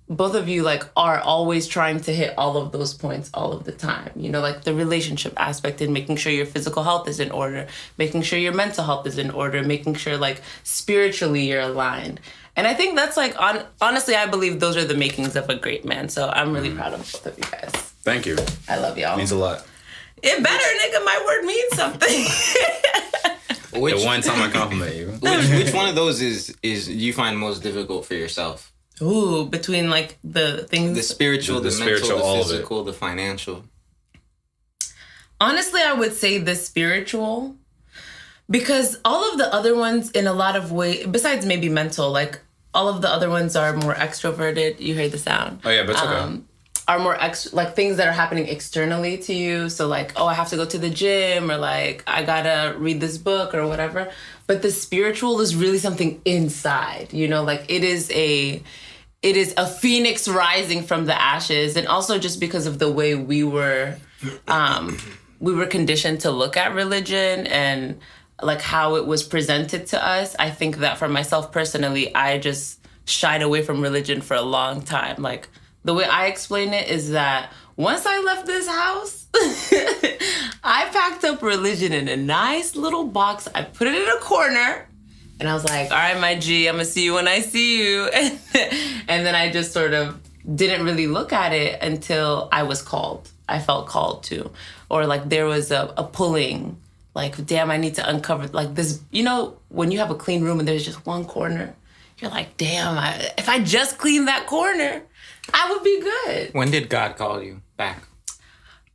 both of you like are always trying to hit all of those points all of the time. You know, like the relationship aspect and making sure your physical health is in order, making sure your mental health is in order, making sure like spiritually you're aligned. And I think that's like, honestly, I believe those are the makings of a great man. So I'm really proud of both of you guys. Thank you. I love y'all. It means a lot. It better, nigga. My word means something. The one time I compliment you. Which one of those is you find most difficult for yourself? Ooh, between like the things... The spiritual, the spiritual, mental, all the of it. physical, the financial. Honestly, I would say the spiritual. Because all of the other ones in a lot of ways, besides maybe mental, like all of the other ones are more extroverted. You hear the sound. Oh, yeah, but it's okay. Are more like things that are happening externally to you. So like, oh, I have to go to the gym, or like, I gotta read this book or whatever. But the spiritual is really something inside, you know, like it is a phoenix rising from the ashes. And also just because of the way we were conditioned to look at religion and like how it was presented to us. I think that for myself personally, I just shied away from religion for a long time. Like, the way I explain it is that once I left this house, I packed up religion in a nice little box. I put it in a corner, and I was like, all right, my G, I'm going to see you when I see you. And then I just sort of didn't really look at it until I was called. I felt called to. Or like there was a pulling, like, damn, I need to uncover, like this, you know, when you have a clean room and there's just one corner, you're like, damn, if I just clean that corner, I would be good. When did God call you back?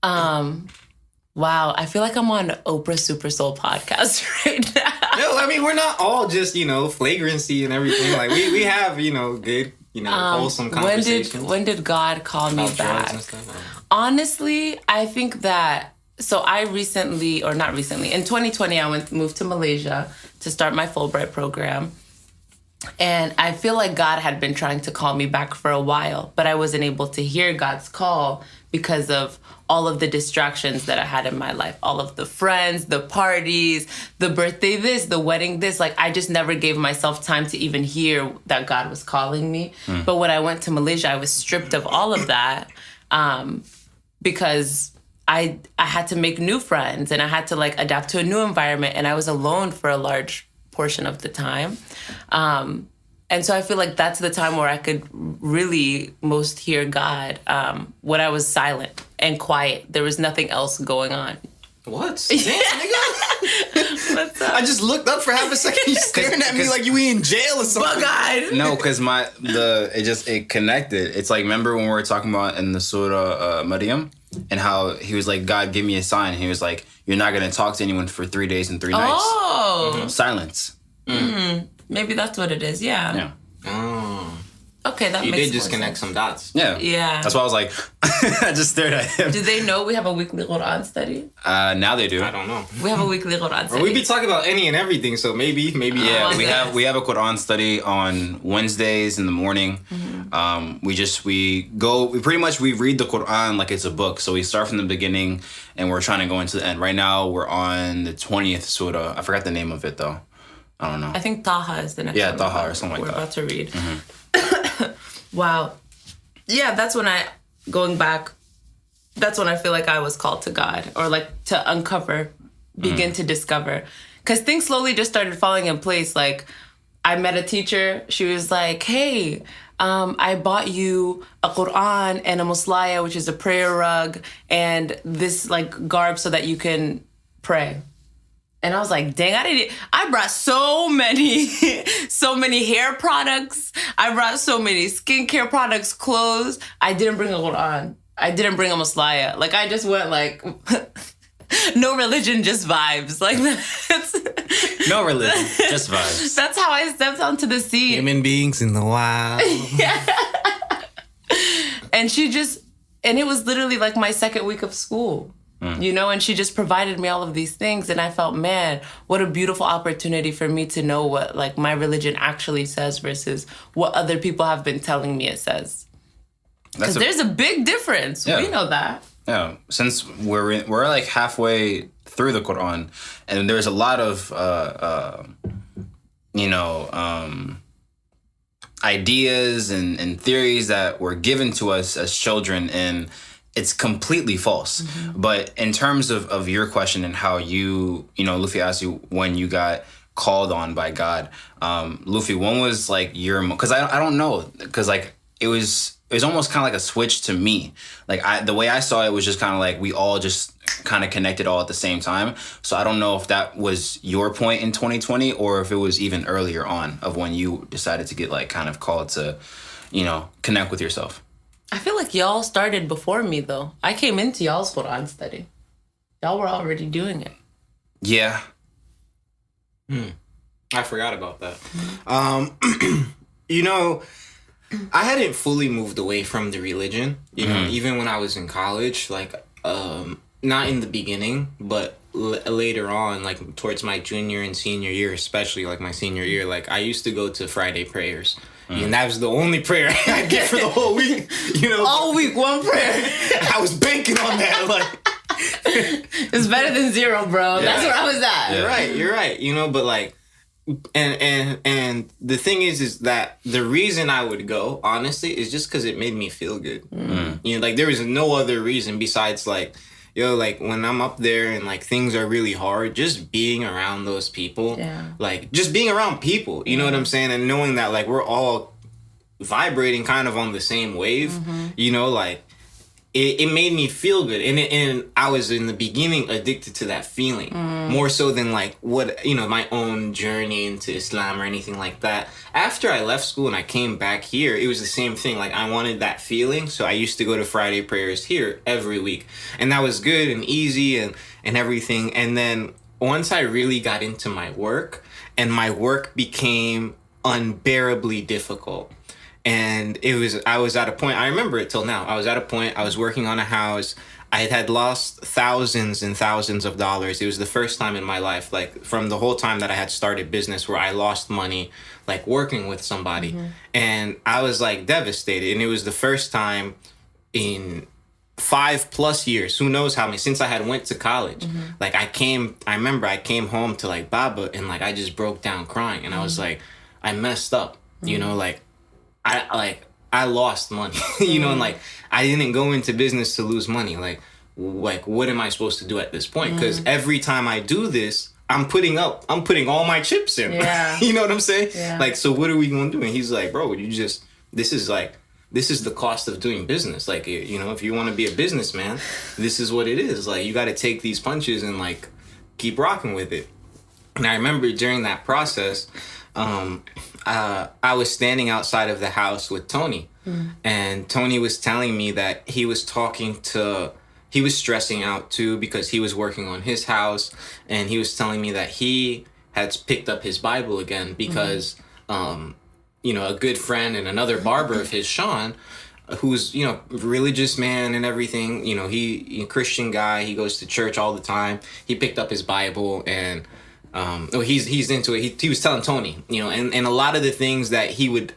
Wow, I feel like I'm on Oprah Super Soul podcast right now. No, I mean, we're not all just, flagrancy and everything. Like, we have, good, wholesome conversations. When did God call me back? Honestly, I think that, so I recently, or not recently, in 2020, I moved to Malaysia to start my Fulbright program. And I feel like God had been trying to call me back for a while, but I wasn't able to hear God's call because of all of the distractions that I had in my life. All of the friends, the parties, the birthday this, the wedding this. Like, I just never gave myself time to even hear that God was calling me. But when I went to Malaysia, I was stripped of all of that because I had to make new friends and I had to, like, adapt to a new environment. And I was alone for a large portion of the time. And so I feel like that's the time where I could really most hear God, when I was silent and quiet. There was nothing else going on. What? Damn, nigga. What's up? I just looked up for half a second. You staring at me like you in jail or something. Bug-eyed. No, because it connected. It's like, remember when we were talking about in the Surah Maryam, and how he was like, God, give me a sign. And he was like, you're not going to talk to anyone for 3 days and 3 nights. Oh. Silence. Mm-hmm. Maybe that's what it is. Yeah. Yeah. Oh. Okay, that you makes did just more connect sense. some dots. Yeah. Yeah. That's why I was like, I just stared at him. Do they know we have a weekly Quran study? Now they do. I don't know. We have a weekly Quran study. Or we be talking about any and everything, so maybe. Yeah, we have a Quran study on Wednesdays in the morning. Mm-hmm. We read the Quran like it's a book. So we start from the beginning and we're trying to go into the end. Right now we're on the 20th surah. I forgot the name of it though. I don't know. I think Taha is the next one. Yeah, Taha or something like that. We're about to read. Mm-hmm. Wow. Yeah, that's when I feel like I was called to God, or like to uncover, begin to discover. Because things slowly just started falling in place. Like, I met a teacher. She was like, hey, I bought you a Quran and a muslaya, which is a prayer rug, and this like garb so that you can pray. And I was like, dang, I brought so many hair products. I brought so many skincare products, clothes. I didn't bring a Quran. I didn't bring a muslaya. Like, I just went like, no religion, just vibes. Like, no religion, just vibes. That's how I stepped onto the scene. Human beings in the wild. Yeah. And it was literally like my second week of school. You know, and she just provided me all of these things. And I felt, man, what a beautiful opportunity for me to know what like my religion actually says versus what other people have been telling me it says. Because there's a big difference. Yeah. We know that. Yeah. Since we're like halfway through the Quran, and there's a lot of, ideas and theories that were given to us as children, and it's completely false. But in terms of your question and how Luffy asked you when you got called on by God, Luffy, when was like your, because I don't know, because like it was almost kind of like a switch to me. Like the way I saw it was just kind of like we all just kind of connected all at the same time. So I don't know if that was your point in 2020 or if it was even earlier on of when you decided to get like kind of called to, connect with yourself. I feel like y'all started before me though. I came into y'all's Quran study. Y'all were already doing it. Yeah. I forgot about that. I hadn't fully moved away from the religion, even when I was in college, like, not in the beginning, but later on, like towards my junior and senior year, especially like my senior year, like I used to go to Friday prayers. And that was the only prayer I get for the whole week, All week, one prayer. I was banking on that, like. It's better than zero, bro. Yeah. That's where I was at. Yeah. You're right, but like, and the thing is that the reason I would go, honestly, is just because it made me feel good. Like there was no other reason besides like, like when I'm up there and like things are really hard, just being around those people, like just being around people, you know what I'm saying? And knowing that like we're all vibrating kind of on the same wave, like it made me feel good. And I was in the beginning addicted to that feeling more so than like what, my own journey into Islam or anything like that. After I left school and I came back here, it was the same thing. Like I wanted that feeling. So I used to go to Friday prayers here every week. And that was good and easy and everything. And then once I really got into my work and my work became unbearably difficult. And I was at a point, I remember it till now. I was at a point, I was working on a house. I had lost thousands and thousands of dollars. It was the first time in my life, like from the whole time that I had started business, where I lost money, like working with somebody. And I was like devastated. And it was the first time in 5+ years, who knows how many, since I had went to college. Like I remember I came home to like Baba and like I just broke down crying. And I was like, I messed up, like I lost money, and like I didn't go into business to lose money. Like what am I supposed to do at this point? Because every time I do this, I'm putting all my chips in. Yeah. You know what I'm saying? Yeah. Like, so what are we gonna do? And he's like, bro, this is the cost of doing business. Like, if you want to be a businessman, this is what it is. Like, you got to take these punches and like keep rocking with it. And I remember during that process, I was standing outside of the house with Tony, and Tony was telling me that he was stressing out too because he was working on his house, and he was telling me that he had picked up his Bible again because, a good friend and another barber of his, Sean, who's, religious man and everything, he Christian guy, he goes to church all the time. He picked up his Bible and he's into it. He was telling Tony, and a lot of the things that he would,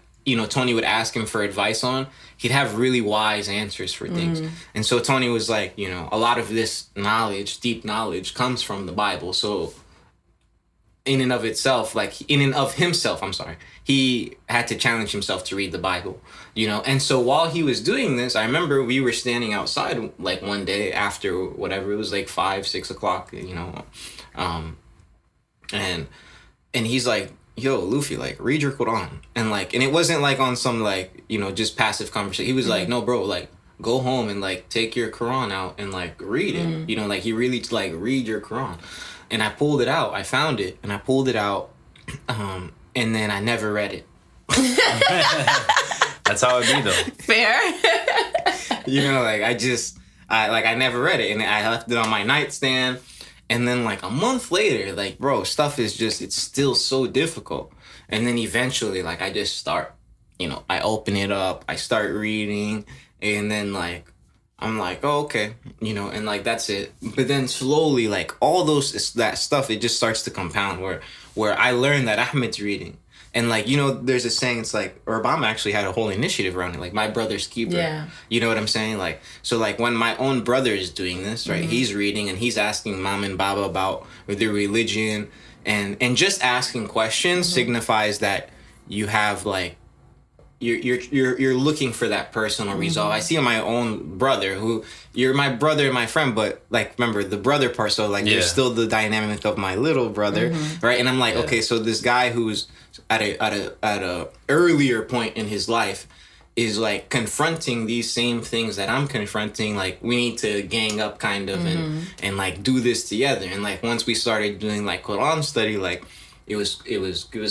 Tony would ask him for advice on, he'd have really wise answers for things. And so Tony was like, a lot of this knowledge, deep knowledge, comes from the Bible. So in and of himself, he had to challenge himself to read the Bible, And so while he was doing this, I remember we were standing outside like one day after whatever, it was like 5-6 o'clock, and he's like, yo, Luffy, like, read your Quran. And like, and it wasn't like on some like, just passive conversation. He was like, no, bro, like, go home and like take your Quran out and like read it. Like he really like read your Quran. And I pulled it out. I found it and I pulled it out. And then I never read it. That's how it be though. Fair. I never read it, and I left it on my nightstand. And then like a month later, like, bro, stuff is it's still so difficult. And then eventually, like, I just start, I open it up, I start reading, and then like, I'm like, oh, okay, and like, that's it. But then slowly, like, all that stuff, it just starts to compound where I learned that Ahmed's reading. And like, there's a saying, it's like, or Obama actually had a whole initiative around it, like my brother's keeper. Yeah. You know what I'm saying? Like, so like when my own brother is doing this, right, he's reading and he's asking Mom and Baba about their religion, and just asking questions signifies that you have like you're looking for that personal resolve. I see in my own brother, who you're my brother and my friend, but like remember the brother part. So like there's still the dynamic of my little brother, right? And I'm like, okay, so this guy who's at a earlier point in his life is like confronting these same things that I'm confronting. Like we need to gang up kind of and like do this together. And like once we started doing like Quran study, like it was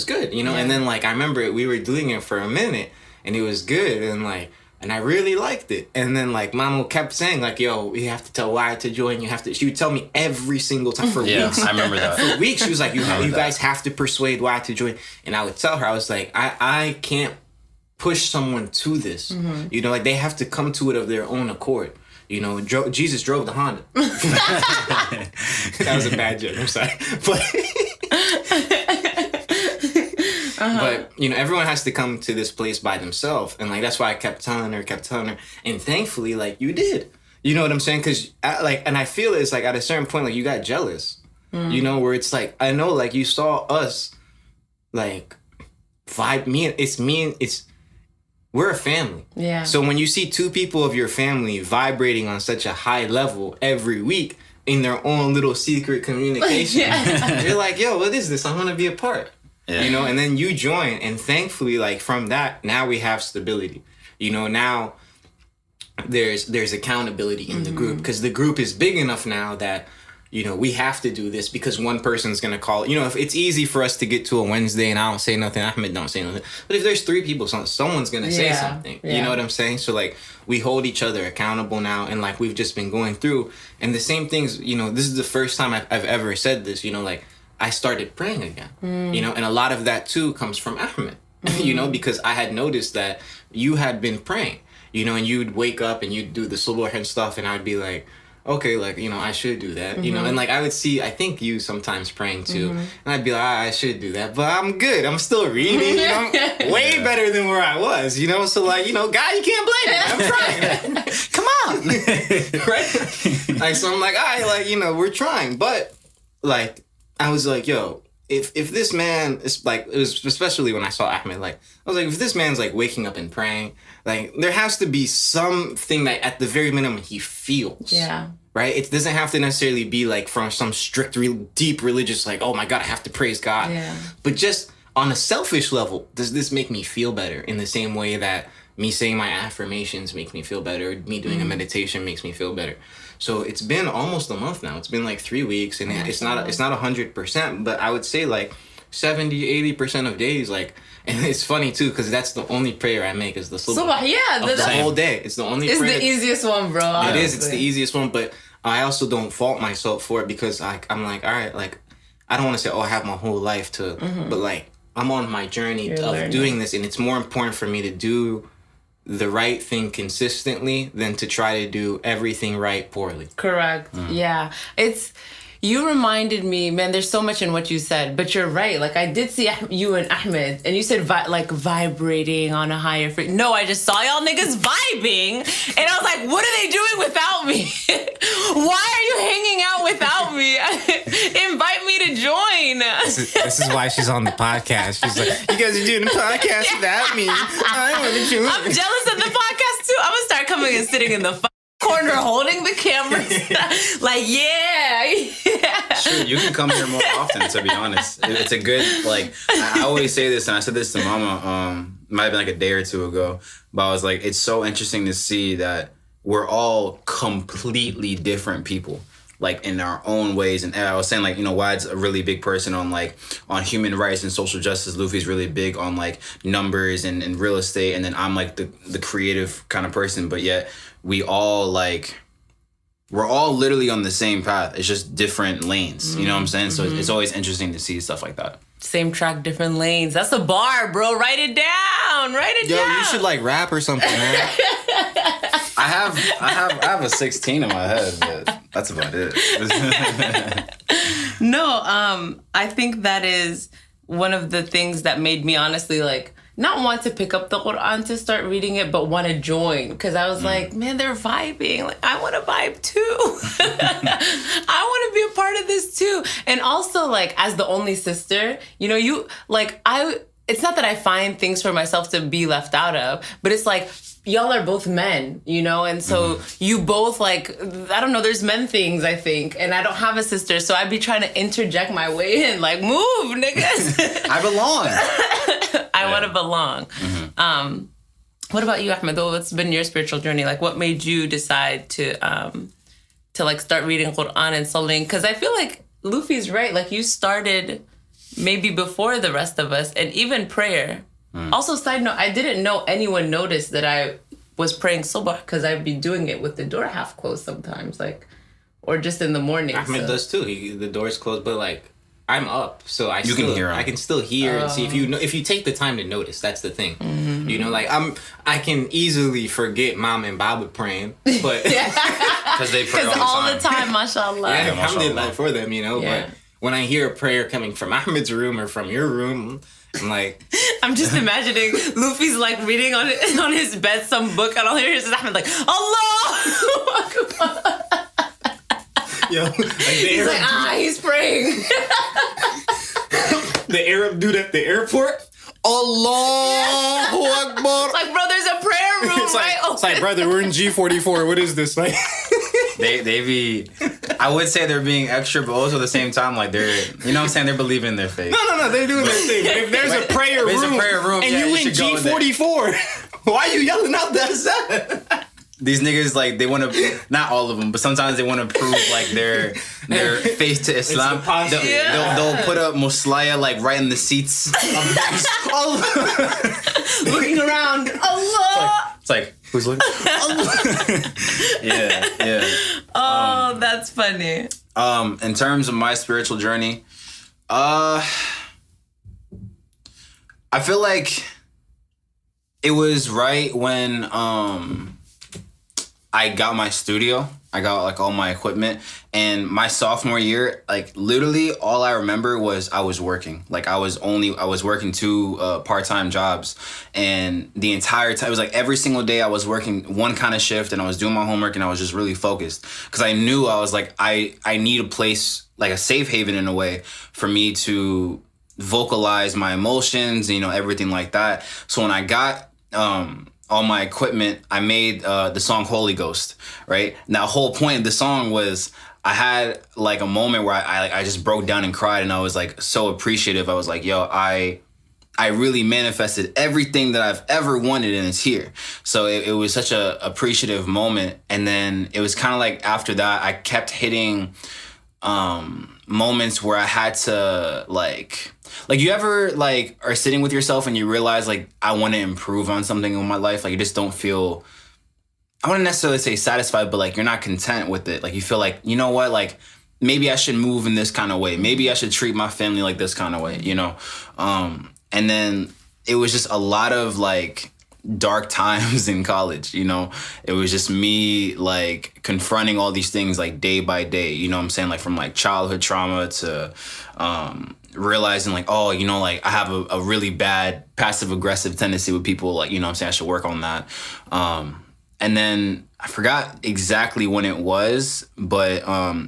good, you know. And then like I remember we were doing it for a minute and it was good, and I really liked it. And then like Mama kept saying like, yo, you have to tell Wyatt to join. She would tell me every single time for weeks. I remember that. For weeks she was like, you guys have to persuade Wyatt to join. And I would tell her, I was like, I can't push someone to this. You know, like they have to come to it of their own accord. You know, Jesus drove the Honda. That was a bad joke. I'm sorry. But you know, everyone has to come to this place by themselves, and like that's why I kept telling her, and thankfully, like you did. You know what I'm saying? Because and I feel it's like at a certain point, like you got jealous. You know, where it's like I know, like you saw us, like vibe. We're a family. Yeah. So when you see two people of your family vibrating on such a high level every week in their own little secret communication, you're like, yo, what is this? I want to be a part. Yeah. You know, and then you join, and thankfully, like from that, now we have stability. You know, now there's accountability in the group, because the group is big enough now that, you know, we have to do this because one person's gonna call. You know, if it's easy for us to get to a Wednesday and I don't say nothing, Ahmed don't say nothing. But if there's 3 people, someone's gonna say something. Yeah. You know what I'm saying? So like we hold each other accountable now, and like we've just been going through, and the same things. You know, this is the first time I've ever said this. You know, like I started praying again. You know, and a lot of that too comes from Ahmed. You know, because I had noticed that you had been praying. You know, and you'd wake up and you'd do the subuh and stuff, and I'd be like, okay, like, you know, I should do that, you know, and like I would see, I think you sometimes praying too, and I'd be like, I should do that, but I'm good, I'm still reading, you know, way better than where I was, you know, so like, you know, God, you can't blame me, I'm trying, come on, right? Like, so I'm like, all right, like, you know, we're trying, but like, I was like, yo, if this man is like, it was especially when I saw Ahmed, like, I was like, if this man's like waking up and praying, like there has to be something that at the very minimum he feels. Yeah. Right? It doesn't have to necessarily be like from some strict, deep religious, like, oh my God, I have to praise God. Yeah. But just on a selfish level, does this make me feel better in the same way that me saying my affirmations make me feel better, or me doing a meditation makes me feel better? So it's been almost a month now. It's been like 3 weeks, and it's not 100%, but I would say like 70-80% of days, like, and it's funny too, because that's the only prayer I make is the subah. The whole day. It's the only prayer. It's the easiest one, bro. It is. It's the easiest one, but I also don't fault myself for it, because I'm like, all right, like, I don't want to say, oh, I have my whole life to, but like, I'm on my journey of doing this, and it's more important for me to do the right thing consistently than to try to do everything right poorly. Correct. Yeah. You reminded me, man, there's so much in what you said, but you're right. Like, I did see you and Ahmed, and you said vibrating on a higher frequency. No, I just saw y'all niggas vibing, and I was like, what are they doing without me? Why are you hanging out without me? Invite me to join. This is why she's on the podcast. She's like, you guys are doing the podcast without me. I want to join. I'm jealous of the podcast, too. I'm going to start coming and sitting in the corner holding the cameras. Like, yeah. Sure, you can come here more often, to be honest. It's a good, like, I always say this, and I said this to Mama, might have been like a day or two ago, but I was like, it's so interesting to see that we're all completely different people, like in our own ways. And I was saying, like, you know, Wad's a really big person on human rights and social justice. Luffy's really big on like numbers and real estate, and then I'm like the creative kind of person, but yet we're all literally on the same path. It's just different lanes. You know what I'm saying? So it's always interesting to see stuff like that. Same track, different lanes. That's a bar, bro. Write it down. Yo, you should like rap or something, man. I have a 16 in my head, but that's about it. No, I think that is one of the things that made me honestly like not want to pick up the Quran to start reading it, but want to join. Because I was like, man, they're vibing. Like, I want to vibe too. I want to be a part of this too. And also, like, as the only sister, you know, it's not that I find things for myself to be left out of, but it's like, y'all are both men, you know? And so you both like, I don't know, there's men things, I think. And I don't have a sister, so I'd be trying to interject my way in, like, move, niggas. I belong. I want to belong. What about you, Ahmed? What's been your spiritual journey? Like, what made you decide to like start reading Quran and studying? Because I feel like Luffy's right. Like, you started maybe before the rest of us, and even prayer. Also, side note, I didn't know anyone noticed that I was praying subah because I'd be doing it with the door half closed sometimes, like, or just in the morning. Ahmed does too. The door's closed, but like, I'm up, so I can hear him. I can still hear and see. If you take the time to notice, that's the thing. You know, like I can easily forget mom and Baba praying, but because they pray all the time, mashallah. Yeah, alhamdulillah for them, you know. Yeah. But when I hear a prayer coming from Ahmed's room or from your room, I'm like, I'm just imagining Luffy's like reading on his bed some book, and all I hear is Ahmed like, Allah. yo, like He's like, he's praying. The Arab dude at the airport. Allahu Akbar. Like, bro, there's a prayer room, right? It's like, brother, we're in G44. What is this? Like, they be, I would say they're being extra, but also at the same time, like they're, you know what I'm saying? They're believing in their faith. No, they're doing their thing. But if there's a prayer room, and you in G44, why are you yelling out that stuff? These niggas, like, they want to, not all of them, but sometimes they want to prove, like, their faith to Islam. They'll put a muslaya, like, right in the seats. Looking around. Allah. It's like, who's looking? Yeah. Oh, that's funny. In terms of my spiritual journey, I feel like it was right when, I got my studio. I got like all my equipment, and my sophomore year, like literally all I remember was I was working. Like I was working 2 part-time jobs, and the entire time it was like every single day I was working one kind of shift, and I was doing my homework, and I was just really focused because I knew I was like I need a place, like a safe haven in a way for me to vocalize my emotions, you know, everything like that. So when I got all my equipment, I made the song Holy Ghost, right? Now, the whole point of the song was I had like a moment where I just broke down and cried, and I was like so appreciative. I was like, yo, I really manifested everything that I've ever wanted, and it's here. So it was such a appreciative moment. And then it was kind of like after that, I kept hitting moments where I had to like you ever like are sitting with yourself and you realize like I want to improve on something in my life, like you just don't feel, I wouldn't necessarily say satisfied, but like you're not content with it. Like you feel like, you know what, like maybe I should move in this kind of way, maybe I should treat my family like this kind of way, you know. And then it was just a lot of like dark times in college, you know. It was just me like confronting all these things like day by day, you know what I'm saying, like from like childhood trauma to realizing like, oh, you know, like I have a really bad passive aggressive tendency with people, like, you know what I'm saying, I should work on that. And then I forgot exactly when it was, but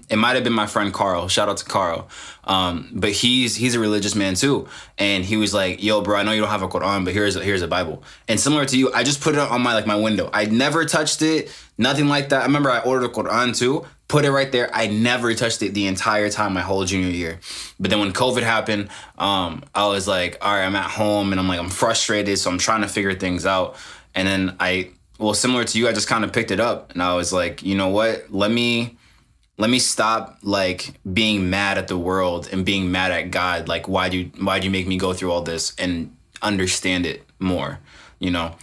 it might have been my friend Carl. Shout out to Carl. But he's a religious man too. And he was like, yo, bro, I know you don't have a Quran, but here's a Bible. And similar to you, I just put it on my window. I never touched it, nothing like that. I remember I ordered a Quran too, put it right there. I never touched it the entire time my whole junior year. But then when COVID happened, I was like, all right, I'm at home and I'm frustrated. So I'm trying to figure things out. And then similar to you, I just kind of picked it up and I was like, you know what? Let me stop like being mad at the world and being mad at God. Like, why'd you make me go through all this, and understand it more, you know?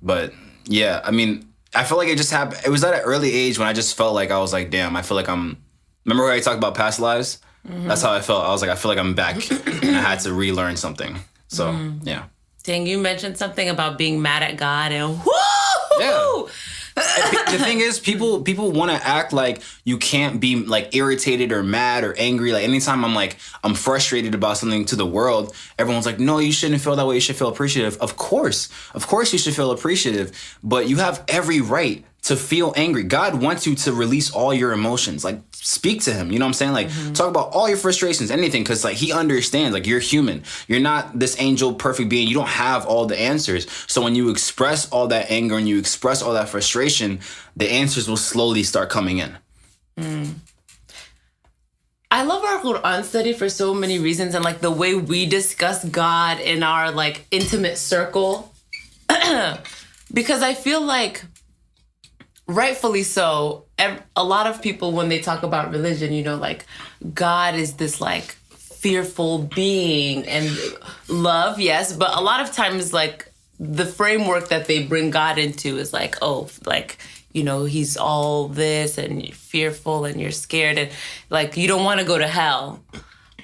But yeah, I mean, I feel like it just happened. It was at an early age when I just felt like I was like, damn, I feel like remember where I talked about past lives? Mm-hmm. That's how I felt. I was like, I feel like I'm back and I had to relearn something. So, yeah. Dang, you mentioned something about being mad at God and whoo! Yeah. The thing is, people want to act like you can't be like irritated or mad or angry. Like anytime I'm frustrated about something to the world, everyone's like, no, you shouldn't feel that way. You should feel appreciative. Of course you should feel appreciative, but you have every right to feel angry. God wants you to release all your emotions. Like, speak to him. You know what I'm saying? Like, talk about all your frustrations, anything, because like he understands. Like, you're human. You're not this angel, perfect being. You don't have all the answers. So when you express all that anger and you express all that frustration, the answers will slowly start coming in. I love our Quran study for so many reasons, and like the way we discuss God in our like intimate circle. Because I feel like, rightfully so, a lot of people, when they talk about religion, you know, like God is this like fearful being, and love, yes, but a lot of times like the framework that they bring God into is like, oh, like, you know, he's all this and you're fearful and you're scared and like you don't want to go to hell.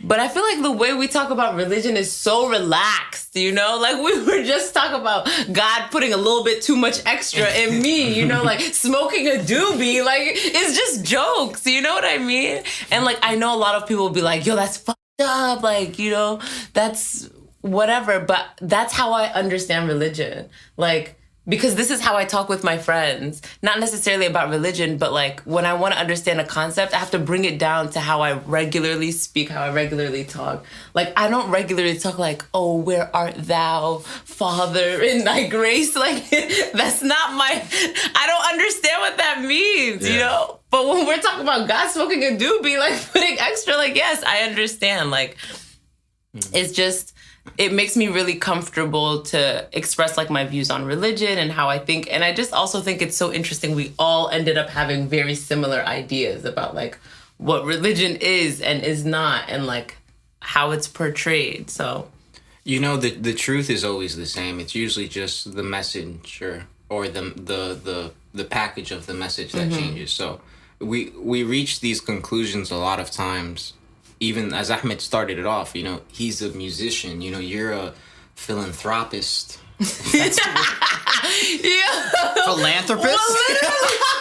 But I feel like the way we talk about religion is so relaxed, you know? Like, we were just talking about God putting a little bit too much extra in me, you know? Like, smoking a doobie, like, it's just jokes, you know what I mean? And, like, I know a lot of people will be like, yo, that's fucked up, like, you know, that's whatever. But that's how I understand religion. Like, because this is how I talk with my friends, not necessarily about religion, but like when I want to understand a concept, I have to bring it down to how I regularly speak, how I regularly talk. Like, I don't regularly talk like, oh, where art thou, Father, in thy grace? Like, that's not I don't understand what that means, you know? But when we're talking about God smoking a doobie, like putting extra, like, yes, I understand. Like, it's just, it makes me really comfortable to express like my views on religion and how I think. And I just also think it's so interesting. We all ended up having very similar ideas about like what religion is and is not, and like how it's portrayed. So, you know, the truth is always the same. It's usually just the message or the package of the message that changes. So we reach these conclusions a lot of times. Even as Ahmed started it off, you know, he's a musician. You know, you're a philanthropist. Yeah. Philanthropist?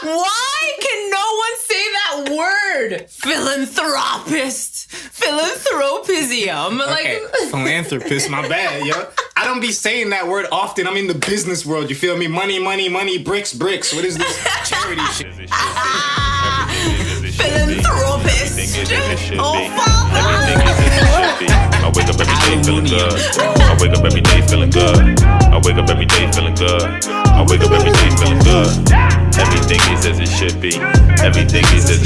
Well, why can no one say that word? Philanthropist. Philanthropism. Okay, Like, philanthropist, my bad, yo. I don't be saying that word often. I'm in the business world, you feel me? Money, money, money, bricks, bricks. What is this charity shit? Philanthropist. Oh, Father. I wake up every day feeling good. I wake up every day feeling good. I wake up every day feeling good. I wake up every day feeling good. Everything is as it should be. Everything is as it